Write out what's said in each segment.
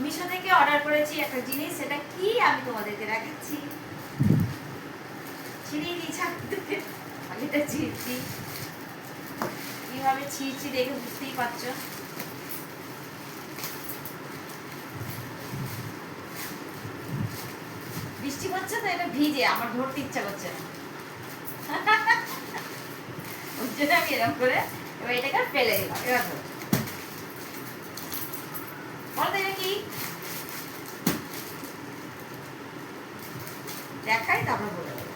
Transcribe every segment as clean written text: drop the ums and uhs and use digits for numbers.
মিশো থেকে অর্ডার করেছি একটা জিনিস, সেটা কি আমি তোমাদেরকে দেখাচ্ছি। ছিঁড়িয়ে দিয়েছি আগেটা ছিঁড়ছি, কিভাবে ছিঁড়ছি দেখে বুঝতেই পারছো। বৃষ্টি পড়ছে তো এটা ভিজে, আমার ধরতে ইচ্ছা করছে না, ওই জন্য আমি এরকম করে এবার এটাকে ফেলে দিলাম। এবার ধরো, বলো তো এটা কি দেখাই, তারপর বলে দেবো।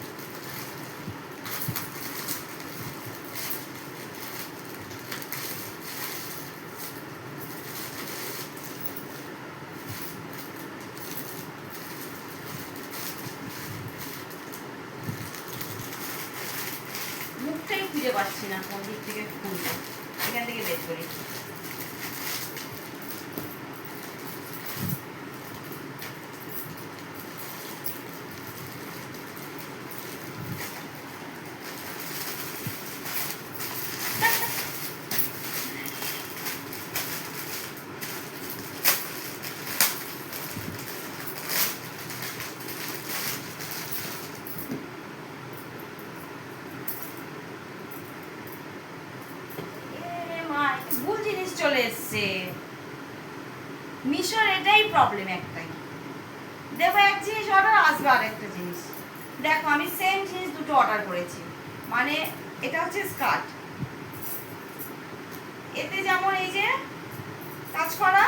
মুখটাই খুঁজে পাচ্ছি না কোন দিক থেকে খুলবো, এখান থেকে বের করি। ভুল জিনিস চলে এসছে। মিশোর এটাই প্রবলেম একটাই, দেবো এক জিনিস অর্ডার, আসবে আর একটা জিনিস। দেখো আমি সেম জিনিস দুটো অর্ডার করেছি, মানে এটা হচ্ছে স্কার্ট, এতে যেমন এই যে কাজ করা,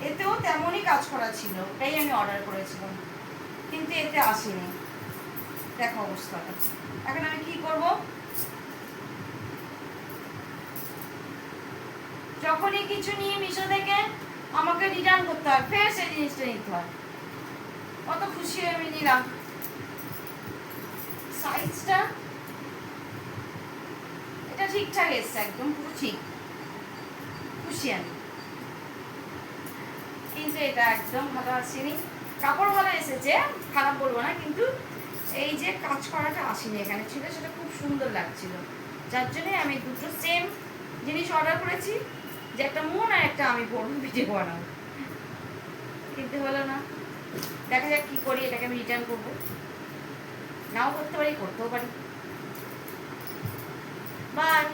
এতেও তেমনই কাজ করা ছিল, ওটাই আমি অর্ডার করেছিলাম, কিন্তু এতে আসেনি। দেখো অবস্থাটা, এখন আমি কি করব, যখনই কিছু নিয়ে মিশো থেকে আমাকে রিটার্ন করতে হয়, ফের সেই জিনিসটা নিতে হয়। কত খুশি হয়ে আমি নিলাম, সাইজটা এটা ঠিকঠাক এসছে, একদম পুরো ঠিক, খুশি আমি। কিন্তু এটা একদম ভালো আসেনি, কাপড় ভালো এসেছে, খারাপ বলবো না, কিন্তু এই যে কাজ করাটা আসেনি, এখানে ছিল সেটা খুব সুন্দর লাগছিল, যার জন্যই আমি দুটো সেম জিনিস অর্ডার করেছি, যে একটা মন আর একটা আমি পরবো ভিডিও বানাবো, কিন্তু হলো না। দেখা যাক কি করি, এটাকে আমি রিটার্ন করবো, নাও করতে পারি, করতেও পারি। বাই।